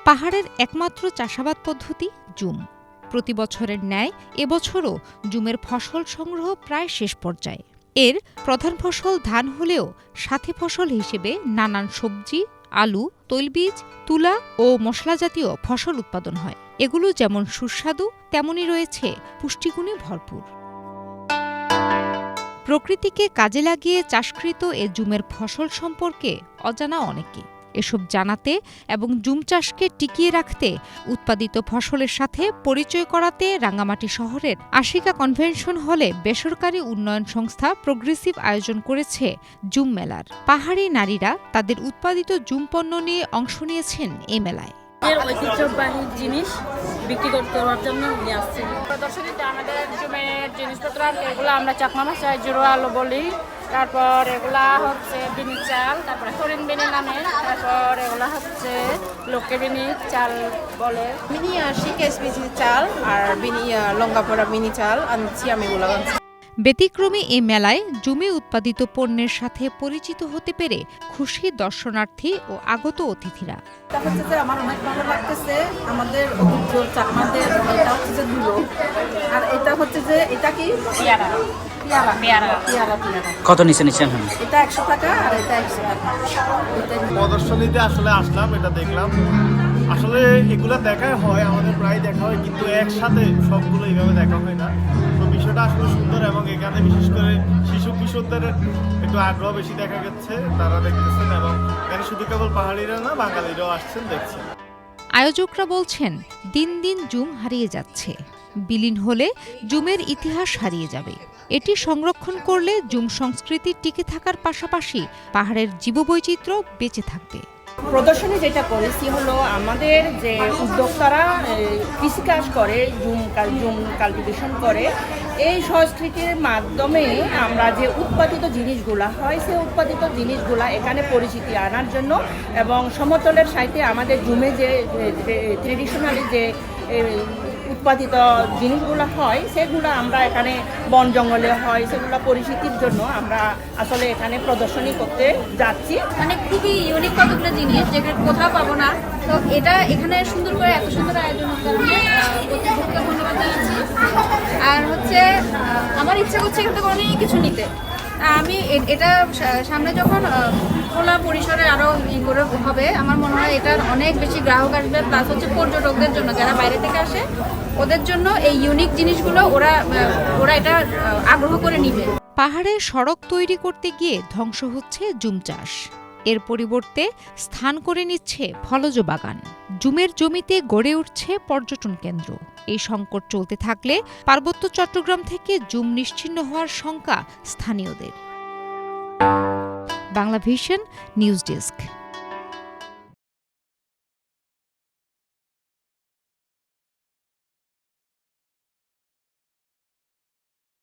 পাহাড়ের একমাত্র চাষাবাদ পদ্ধতি জুম। প্রতি বছরের ন্যায় এবছরও জুমের ফসল সংগ্রহ প্রায় শেষ পর্যায়ে। এর প্রধান ফসল ধান হলেও সাথী ফসল হিসেবে নানান সবজি, আলু, তৈলবীজ, তুলা ও মশলাজাতীয় ফসল উৎপাদন হয়। এগুলো যেমন সুস্বাদু, তেমনই রয়েছে পুষ্টিগুণে ভরপুর। প্রকৃতিকে কাজে লাগিয়ে চাষকৃত এ জুমের ফসল সম্পর্কে অজানা অনেকে। এসব জানাতে এবং জুম চাষকে টিকিয়ে রাখতে উৎপাদিত ফসলের সাথে পরিচয় করাতে রাঙ্গামাটি শহরের আশিকা কনভেনশন হলে বেসরকারি উন্নয়ন সংস্থা প্রোগ্রেসিভ আয়োজন করেছে জুম মেলার। পাহাড়ি নারীরা তাদের উৎপাদিত জুম পণ্য নিয়ে অংশ নিয়েছেন এই মেলায়। ঐতিহ্যবাহী জিনিস বিক্রি করার জন্য নিয়ে আসছি। প্রদর্শনীতে আমাদের জুমের জিনিসপত্র এগুলো আমরা চাকমা ভাষায় জুড়ো আলু বলি। তারপর এগুলা হচ্ছে বিনি চাল, তারপরে হরিণ বিনি নামে, তারপর এগুলা হচ্ছে লোকে বিনি চাল বলে। মিনি শিকেসবিজি চাল আর বিনি লঙ্গাপড়া মিনি চাল আনছি আমি এগুলো। ব্যতিক্রমী এ মেলায় জুমে উৎপাদিত পণ্যের সাথে পরিচিত হতে পেরে খুশি দর্শনার্থী ও আগত অতিথিরা। এটা হচ্ছে যে আমার অনেক ভালো লাগতেছে। আমাদের ঐতিহ্য চাকমাদের এটা হচ্ছে যে দুলো, আর এটা হচ্ছে যে এটা কি পেয়ারা। কত নিচে এটা 100 টাকা আর এটা 100 টাকা। প্রদর্শনীতে আসলে আসলাম, এটা দেখলাম। আসলে এগুলো দেখাই হয়, আমাদের প্রায় দেখা হয়, কিন্তু একসাথে সবগুলো এইভাবে দেখা হয় না। তো বিষয়টা আসলে সুন্দর এবং এখানে বিশেষ করে শিশু কিশোরদের একটু আগ্রহ বেশি দেখা যাচ্ছে, তারা দেখতেছেন এবং এখানে শুধু কেবল পাহাড়িরা না, বাঙালিরাও আসছেন, দেখছেন। আয়োজকরা বলছেন, দিন দিন জুম হারিয়ে যাচ্ছে। বিলীন হলে জুমের ইতিহাস হারিয়ে যাবে। এটি সংরক্ষণ করলে জুম সংস্কৃতি টিকে থাকার পাশাপাশি পাহাড়ের জীববৈচিত্র্য বেঁচে থাকবে। প্রদর্শনী যেটা করেছি হলো আমাদের যে উদ্যোক্তারা কৃষিকাজ করে, জুম কাল্টিভেশন করে, এই সংস্কৃতির মাধ্যমে আমরা যে উৎপাদিত জিনিসগুলা হয় সেই উৎপাদিত জিনিসগুলা এখানে পরিচিতি আনার জন্য এবং সমতলের সাথে আমাদের জুমে যে ট্রেডিশনালি যে উৎপাদিত জিনিসগুলো হয় সেগুলো আমরা এখানে বন জঙ্গলে হয়, সেগুলো পরিচিতির জন্য আমরা আসলে এখানে প্রদর্শনী করতে যাচ্ছি। মানে খুবই ইউনিক কতগুলো জিনিস যেগুলো কোথাও পাবো না। তো এটা এখানে সুন্দর করে এত সুন্দর আয়োজন কারণে কর্তৃপক্ষকে ধন্যবাদ জানাচ্ছি। আর হচ্ছে আমার ইচ্ছা করছে এখান থেকে অনেক কিছু নিতে। আমি এটা সামনে যখন খোলা পরিসরে আরও করে হবে, আমার মনে হয় এটার অনেক বেশি গ্রাহক আসবে। প্লাস হচ্ছে পর্যটকদের জন্য, যারা বাইরে থেকে আসে ওদের জন্য এই ইউনিক জিনিসগুলো ওরা এটা আগ্রহ করে নিবে। পাহাড়ে সড়ক তৈরি করতে গিয়ে ধ্বংস হচ্ছে জুম চাষ। এর পরিবর্তে স্থান করে নিচ্ছে ফলজ বাগান। জুমের জমিতে গড়ে উঠছে পর্যটন কেন্দ্র। এই সংকট চলতে থাকলে পার্বত্য চট্টগ্রাম থেকে জুম নিশ্চিহ্ন হওয়ার শঙ্কা স্থানীয়দের। Bangla vision news desk.